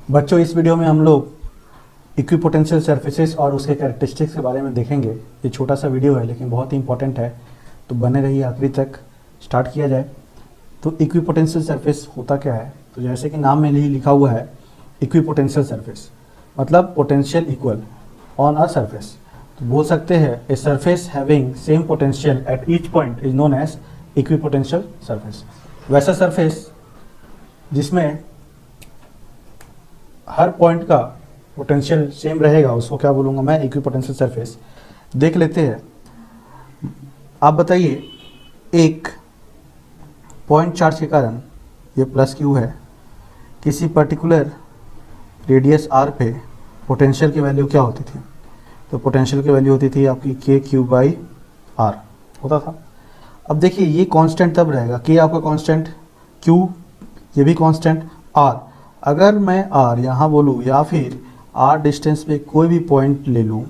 बच्चों, इस वीडियो में हम लोग इक्विपोटेंशियल सरफेसेस और उसके कैरेक्टरिस्टिक्स के बारे में देखेंगे। ये छोटा सा वीडियो है लेकिन बहुत ही इंपॉर्टेंट है, तो बने रहिए आखिरी तक। स्टार्ट किया जाए। तो इक्विपोटेंशियल सरफेस होता क्या है? तो जैसे कि नाम में ही लिखा हुआ है इक्विपोटेंशियल सरफेस, मतलब potential equal on a surface. तो बोल सकते हैं a surface having same potential at each point is known as equipotential surface. वैसा सरफेस जिसमें हर पॉइंट का पोटेंशियल सेम रहेगा उसको क्या बोलूँगा मैं? Equipotential surface. देख लेते हैं। आप बताइए, एक पॉइंट चार्ज के कारण ये प्लस क्यू है, किसी पर्टिकुलर रेडियस आर पे पोटेंशियल की वैल्यू क्या होती थी? तो पोटेंशियल की वैल्यू होती थी आपकी के क्यू बाई आर होता था। अब देखिए, ये कांस्टेंट तब रहेगा, के आपका कांस्टेंट, क्यू ये भी कांस्टेंट, आर अगर मैं आर यहाँ बोलूँ या फिर आर डिस्टेंस पे कोई भी पॉइंट ले लूँ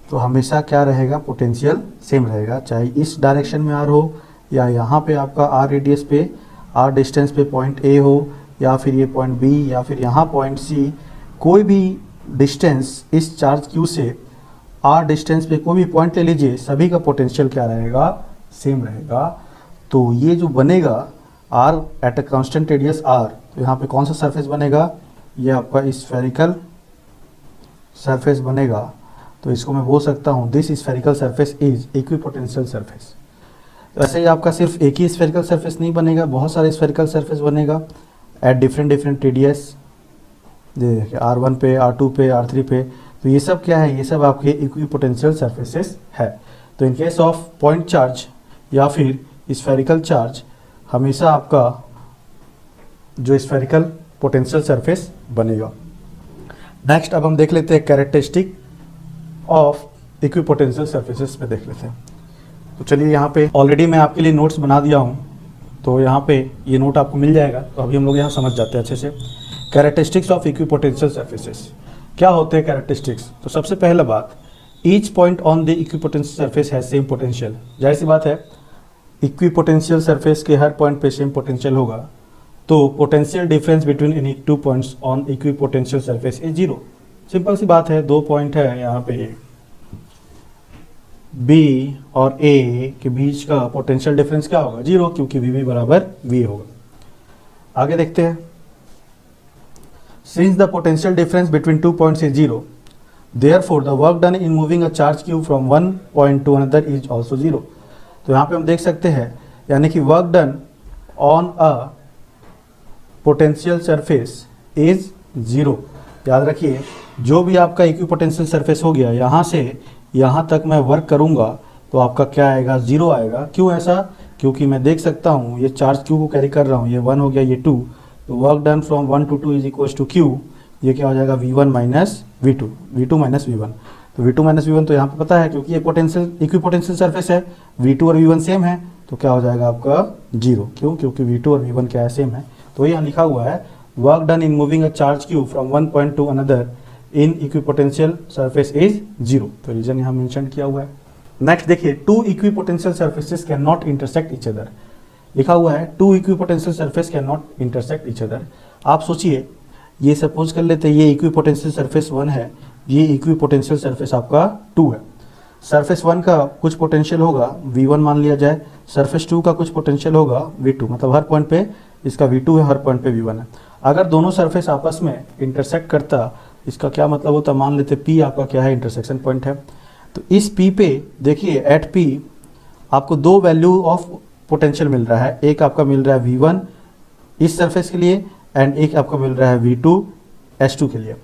तो हमेशा क्या रहेगा? पोटेंशियल सेम रहेगा, चाहे इस डायरेक्शन में आर हो या यहाँ पे आपका आर रेडियस पे आर डिस्टेंस पे पॉइंट ए हो या फिर ये पॉइंट बी या फिर यहाँ पॉइंट सी। कोई भी डिस्टेंस इस चार्ज क्यू से आर डिस्टेंस पे कोई भी पॉइंट ले लीजिए, सभी का पोटेंशियल क्या रहेगा? सेम रहेगा। तो ये जो बनेगा are at a constant radius R, तो यहाँ पे कौन सा सरफेस बनेगा? ये आपका स्फेरिकल सरफेस बनेगा। तो इसको मैं बोल सकता हूँ this spherical surface is equipotential surface. तो ऐसे ही आपका सिर्फ एक ही स्फेरिकल सरफेस नहीं बनेगा, बहुत सारे स्फेरिकल सरफेस बनेगा एट डिफरेंट रेडियस। देखिए R1 पे, R2 पे, R3 पे। तो ये सब क्या है? ये सब आपके इक्विपोटेंशियल सरफेसेस है। तो in case of point charge या फिर स्फेरिकल चार्ज, हमेशा आपका जो स्फेरिकल पोटेंशियल सरफेस बनेगा। नेक्स्ट अब हम देख लेते हैं कैरेक्टरिस्टिक ऑफ इक्विपोटेंशियल सरफेसेस पे देख लेते हैं। तो चलिए, यहाँ पे ऑलरेडी मैं आपके लिए नोट्स बना दिया हूँ, तो यहाँ पे ये नोट आपको मिल जाएगा। तो अभी हम लोग यहाँ समझ जाते हैं अच्छे से। कैरेक्टरिस्टिक्स ऑफ इक्विपोटेंशियल सरफेसेस क्या होते हैं? कैरेक्टरिस्टिक्स, तो सबसे पहला बात, each point on the equipotential surface है सेम पोटेंशियल। जाहिर सी बात है, इक्विपोटेंशियल सरफेस के हर पॉइंट पे सेम पोटेंशियल होगा, तो potential difference between any two points on equipotential surface is zero. Simple सी बात है, दो पॉइंट है यहाँ पे B और A के बीच का पोटेंशियल डिफरेंस क्या होगा? जीरो, क्योंकि VB बराबर V होगा। आगे देखते हैं। Since the potential difference between two points is zero, therefore the work done in moving a charge Q from one point to another is also zero. तो यहाँ पे हम देख सकते हैं, यानी कि work done on a potential surface is zero. याद रखिए, जो भी आपका इक्विपोटेंशियल सरफेस हो गया, यहाँ से यहाँ तक मैं वर्क करूँगा तो आपका क्या आएगा? जीरो आएगा। क्यों ऐसा? क्योंकि मैं देख सकता हूँ ये चार्ज क्यू को कैरी कर रहा हूँ, ये वन हो गया, ये टू, तो work done from one to two is equals to Q. ये क्या हो जाएगा? V1 minus V2, V2 minus V1। तो V2 माइनस V1 तो यहाँ पे पता है, क्योंकि ये पोटेंशियल इक्विपोटेंशियल सरफेस है, V2 और V1 सेम है, तो क्या हो जाएगा आपका? जीरो। क्यों? क्योंकि V2 और V1 क्या है? सेम है। तो यहाँ लिखा हुआ है work done in moving a charge Q from one point to another in equipotential surface is zero. तो रीजन यहाँ मेंशन किया हुआ है। नेक्स्ट देखिए, two equipotential surfaces can not intersect each other. लिखा हुआ है two equipotential surface can not intersect each other. आप सोचिए, ये सपोज कर लेते हैं ये इक्विपोटेंशियल सरफेस 1 है, ये इक्विपोटेंशियल सरफेस आपका 2 है। सरफेस 1 का कुछ पोटेंशियल होगा V1 मान लिया जाए, सरफेस 2 का कुछ पोटेंशियल होगा V2, मतलब हर पॉइंट पे इसका V2 है, हर पॉइंट पे V1 है। अगर दोनों सरफेस आपस में इंटरसेक्ट करता, इसका क्या मतलब होता? मान लेते P आपका क्या है? इंटरसेक्शन पॉइंट है। तो इस P पे देखिए, एट P आपको दो वैल्यू ऑफ पोटेंशियल मिल रहा है। एक आपका मिल रहा है V1 इस सरफेस के लिए, एंड एक आपको मिल रहा है V2 S2 के लिए।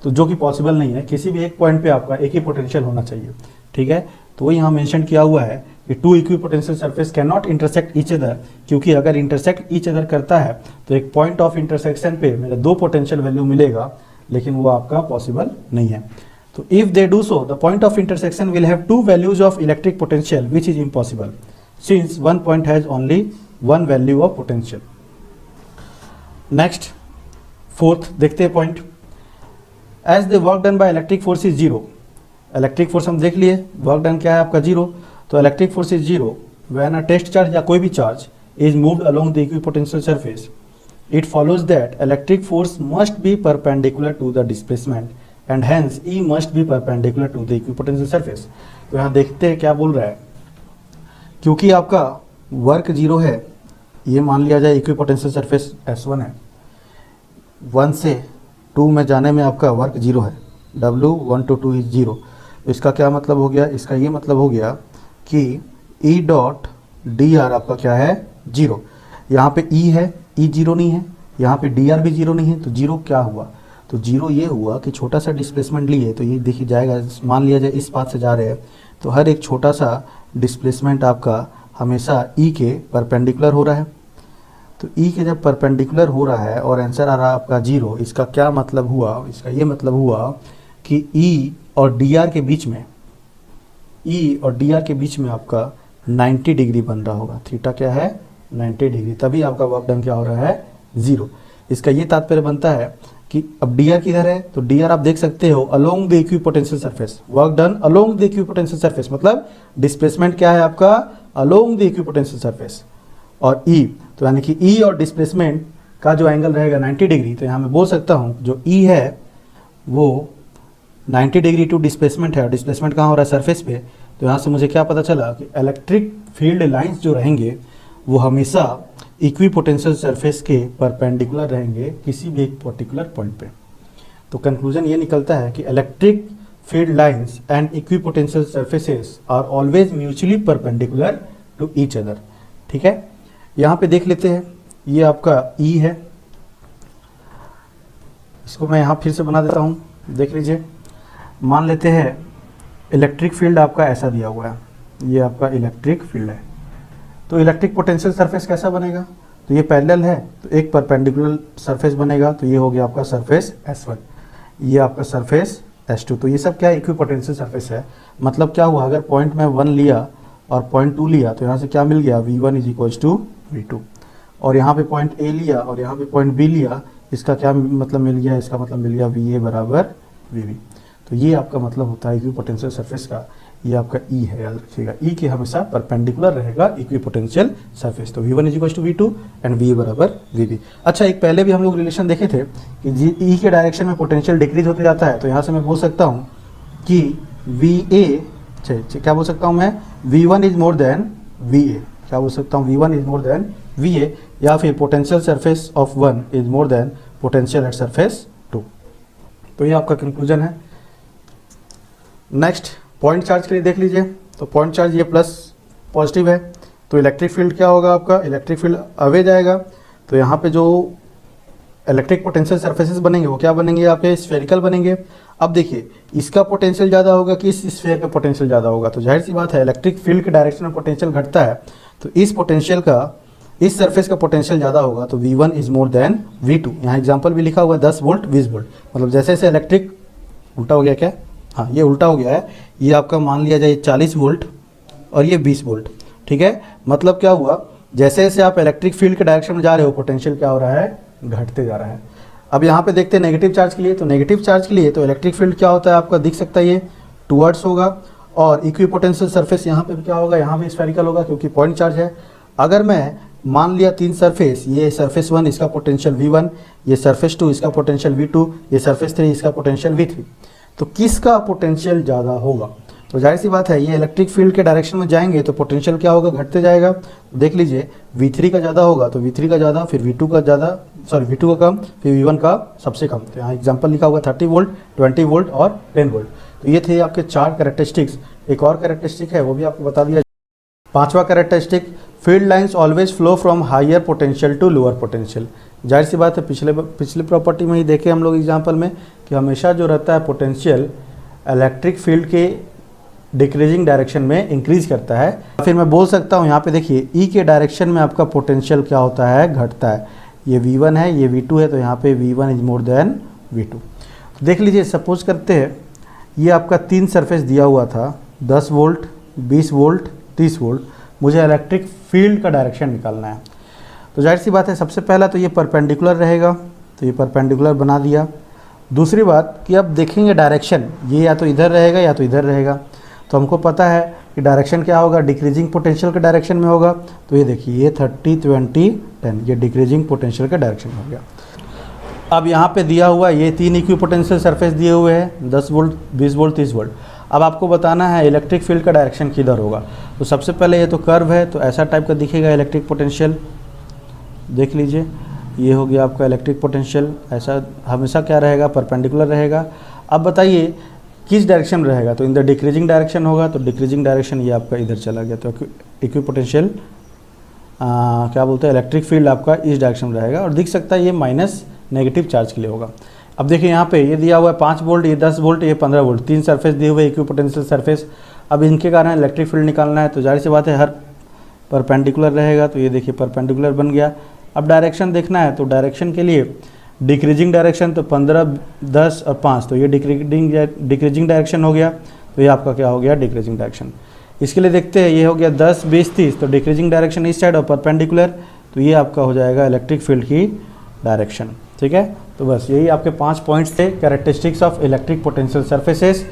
तो जो कि पॉसिबल नहीं है, किसी भी एक पॉइंट पे आपका एक ही पोटेंशियल होना चाहिए। ठीक है, तो वही यहाँ मेंशन किया हुआ है कि two equipotential surface can not intersect each other, क्योंकि अगर इंटरसेक्ट ईच अदर करता है तो एक पॉइंट ऑफ इंटरसेक्शन पे मेरा दो पोटेंशियल वैल्यू मिलेगा, लेकिन वो आपका पॉसिबल नहीं है। तो if they do so, the point of intersection will have two values of electric potential which is impossible since one point has only one value of potential. Next fourth देखते हैं point, as the work done by electric force is zero. Electric force हम देख लिए, work done क्या है आपका? Zero. तो electric force is zero when a test charge या कोई भी charge is moved along the equipotential surface it follows that electric force must be perpendicular to the displacement and hence E must be perpendicular to the equipotential surface. तो यहाँ देखते हैं क्या बोल रहा है, क्योंकि आपका वर्क जीरो है, ये मान लिया जाए इक्विपोटेंशियल सरफेस S1 है, 1 से 2 में जाने में आपका वर्क जीरो है, W1 to 2 इज जीरो। तो इसका क्या मतलब हो गया, इसका ये मतलब हो गया कि E डॉट डी आर आपका क्या है, जीरो। यहाँ पे E है, E जीरो नहीं है, यहाँ पे डी आर भी जीरो नहीं है, तो जीरो क्या हुआ, तो जीरो ये हुआ कि छोटा सा डिस्प्लेसमेंट लिए, तो ये देखिए जाएगा, मान लिया जाए इस पाथ से जा रहे हैं, तो हर एक छोटा सा डिस्प्लेसमेंट आपका हमेशा E के परपेंडिकुलर हो रहा है। तो E के जब परपेंडिकुलर हो रहा है और आंसर आ रहा है आपका जीरो, इसका क्या मतलब हुआ, इसका ये मतलब हुआ कि E और DR के बीच में, E और DR के बीच में आपका 90 डिग्री बन रहा होगा। थीटा क्या है, 90 डिग्री, तभी आपका वर्क डन क्या हो रहा है, जीरो। इसका ये तात्पर्य बनता है कि अब DR किधर है, तो DR आप देख सकते हो along the equipotential surface, work done along the equipotential surface, मतलब डिस्प्लेसमेंट क्या है आपका, अलोंग द इक्विपोटेंशियल सरफेस। और E, तो यानी कि E और डिस्प्लेसमेंट का जो एंगल रहेगा 90 डिग्री, तो यहाँ मैं बोल सकता हूँ जो E है वो 90 डिग्री टू डिस्प्लेसमेंट है, और डिस्प्लेसमेंट कहाँ हो रहा है, सरफेस पे। तो यहाँ से मुझे क्या पता चला कि इलेक्ट्रिक फील्ड लाइंस जो रहेंगे वो हमेशा इक्विपोटेंशियल सरफेस के परपेंडिकुलर रहेंगे किसी भी एक पर्टिकुलर पॉइंट पे। तो कंक्लूजन ये निकलता है कि electric field lines and equipotential surfaces are always mutually perpendicular to each other. ठीक है, यहाँ पे देख लेते हैं, ये आपका E है, इसको मैं यहाँ फिर से बना देता हूँ, देख लीजिए। मान लेते हैं इलेक्ट्रिक फील्ड आपका ऐसा दिया हुआ है, ये आपका इलेक्ट्रिक फील्ड है, तो इलेक्ट्रिक पोटेंशियल सरफेस कैसा बनेगा, तो ये पैरेलल है, तो एक परपेंडिकुलर सरफेस बनेगा, तो ये हो गया आपका सरफेस S1, ये आपका सरफेस S2। तो ये सब क्या है, इक्विपोटेंशियल सरफेस है। मतलब क्या हुआ, अगर पॉइंट में 1 लिया और पॉइंट 2 लिया, तो यहाँ से क्या मिल गया, V1 is equals to V2। और यहाँ पे पॉइंट A लिया और यहाँ पे पॉइंट B लिया, इसका क्या मतलब मिल गया, इसका मतलब मिल गया VA बराबर VB। तो ये आपका मतलब होता है इक्विपोटेंशियल सरफेस का, ये आपका E है, याद रखिएगा, E के हमेशा परपेंडिकुलर रहेगा इक्विपोटेंशियल सरफेस। तो V1 is equals to V2 and VA बराबर VB। अच्छा, एक पहले भी हम लोग रिलेशन देखे थे कि E के डायरेक्शन में पोटेंशियल डिक्रीज होते जाता है, तो यहाँ से मैं बोल सकता हूँ कि VA, क्या बोल सकता हूँ मैं, V1 is more than VA, क्या बोल सकता हूँ, V1 is more than VA, या फिर potential surface of 1 is more than potential at surface 2। तो ये आपका कंक्लूजन है। नेक्स्ट पॉइंट चार्ज के लिए देख लीजिए, तो पॉइंट चार्ज ये प्लस पॉजिटिव है, तो इलेक्ट्रिक फील्ड क्या होगा आपका, इलेक्ट्रिक फील्ड अवे जाएगा, तो यहाँ पे जो इलेक्ट्रिक पोटेंशियल सरफेसेस बनेंगे वो क्या बनेंगे, आपके स्फेरिकल बनेंगे। अब देखिए, इसका पोटेंशियल ज़्यादा होगा कि इस स्फेयर का पोटेंशियल ज़्यादा होगा, तो जाहिर सी बात है इलेक्ट्रिक फील्ड के डायरेक्शन में पोटेंशियल घटता है, तो इस पोटेंशियल का, इस सरफेस का पोटेंशियल ज़्यादा होगा, तो V1 is more than V2। यहाँ एग्जाम्पल भी लिखा हुआ है 10 वोल्ट 20 वोल्ट, मतलब जैसे जैसे इलेक्ट्रिक, उल्टा हो गया क्या, हाँ ये उल्टा हो गया है, ये आपका मान लिया जाए 40 वोल्ट और ये 20 वोल्ट। ठीक है, मतलब क्या हुआ, जैसे जैसे आप इलेक्ट्रिक फील्ड के डायरेक्शन में जा रहे हो, पोटेंशियल क्या हो रहा है, घटते जा रहा है। अब यहाँ पे देखते हैं नेगेटिव चार्ज के लिए, तो नेगेटिव चार्ज के लिए तो इलेक्ट्रिक फील्ड क्या होता है आपका, दिख सकता है ये टूवर्ड्स होगा, और इक्विपोटेंशियल सरफेस यहाँ पे क्या होगा, यहाँ पे स्फेरिकल होगा, क्योंकि पॉइंट चार्ज है। अगर मैं मान लिया 3 सरफेस, ये सरफेस 1 इसका पोटेंशियल V1, ये सरफेस 2 इसका पोटेंशियल V2, ये सरफेस 3 इसका पोटेंशियल V3, तो किसका पोटेंशियल ज़्यादा होगा, तो जाहिर सी बात है ये इलेक्ट्रिक फील्ड के डायरेक्शन में जाएंगे तो पोटेंशियल क्या होगा, घटते जाएगा। देख लीजिए, V3 का ज़्यादा होगा तो V3 का ज़्यादा, फिर V2 का ज़्यादा, सॉरी V2 का कम, फिर V1 का सबसे कम। तो यहाँ एग्जांपल लिखा हुआ 30 वोल्ट, 20 वोल्ट और 10 वोल्ट। तो ये थे आपके 4 कैरेक्टरिस्टिक्स। एक और कैरेक्टरिस्टिक है वो भी आपको बता दिया। 5वां characteristic, field lines always flow from higher potential to lower potential. जाहिर सी बात है, पिछले प्रॉपर्टी में ही देखे हम लोग एग्जाम्पल में कि हमेशा जो रहता है पोटेंशियल इलेक्ट्रिक फील्ड के डिक्रीजिंग डायरेक्शन में इंक्रीज करता है। फिर मैं बोल सकता हूँ यहाँ पे देखिए, ई के डायरेक्शन में आपका पोटेंशियल क्या होता है, घटता है। ये V1 है, ये V2 है, तो यहाँ पे V1 is more than V2। देख लीजिए, सपोज करते हैं ये आपका 3 सरफेस दिया हुआ था, 10 वोल्ट, 20 वोल्ट, 30 वोल्ट। मुझे इलेक्ट्रिक फील्ड का डायरेक्शन निकालना है, तो जाहिर सी बात है सबसे पहला तो ये परपेंडिकुलर रहेगा, तो ये परपेंडिकुलर बना दिया। दूसरी बात कि अब देखेंगे डायरेक्शन, ये या तो इधर रहेगा या तो इधर रहेगा। तो हमको पता है कि डायरेक्शन क्या होगा, डिक्रीजिंग पोटेंशियल के डायरेक्शन में होगा। तो ये देखिए ये 30 20 10 ये डिक्रीजिंग पोटेंशियल के डायरेक्शन में हो गया। अब यहाँ पे दिया हुआ ये 3 इक्विपोटेंशियल सरफेस दिए हुए हैं 10 वोल्ट 20 वोल्ट 30 वोल्ट। अब आपको बताना है इलेक्ट्रिक फील्ड का डायरेक्शन किधर होगा। तो सबसे पहले ये तो कर्व है तो ऐसा टाइप का दिखेगा इलेक्ट्रिक पोटेंशियल, देख लीजिए ये हो गया आपका इलेक्ट्रिक पोटेंशियल। ऐसा हमेशा क्या रहेगा, परपेंडिकुलर रहेगा। अब बताइए किस डायरेक्शन में रहेगा, तो इन द डिक्रीजिंग डायरेक्शन होगा। तो डिक्रीजिंग डायरेक्शन ये आपका इधर चला गया, तो इक्विपोटेंशियल क्या बोलते हैं इलेक्ट्रिक फील्ड आपका इस डायरेक्शन में रहेगा। और दिख सकता है ये माइनस नेगेटिव चार्ज के लिए होगा। अब देखिए यहाँ पे ये दिया हुआ है 5 वोल्ट, ये 10 वोल्ट, ये 15 वोल्ट, 3 सरफेस दिए हुए इक्विपोटेंशियल सरफेस। अब इनके कारण इलेक्ट्रिक फील्ड निकालना है, तो जाहिर सी बात है हर परपेंडिकुलर रहेगा। तो ये देखिए परपेंडिकुलर बन गया। अब डायरेक्शन देखना है, तो डायरेक्शन के लिए डिक्रीजिंग डायरेक्शन तो 15 10 और 5, तो ये डिक्रीजिंग डायरेक्शन हो गया। तो ये आपका क्या हो गया, डिक्रीजिंग डायरेक्शन। इसके लिए देखते हैं ये हो गया 10 20 30, तो डिक्रीजिंग डायरेक्शन इस साइड और परपेंडिकुलर, तो ये आपका हो जाएगा इलेक्ट्रिक फील्ड की डायरेक्शन। ठीक है, तो बस यही आपके 5 पॉइंट्स थे characteristics of electric potential surfaces.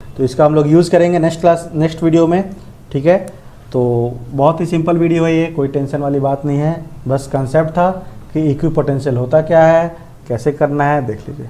तो इसका हम लोग यूज़ करेंगे नेक्स्ट वीडियो में। ठीक है, तो बहुत ही सिंपल वीडियो है ये, कोई टेंशन वाली बात नहीं है। बस कंसेप्ट था कि इक्विपोटेंशियल होता क्या है, कैसे करना है, देख लीजिए।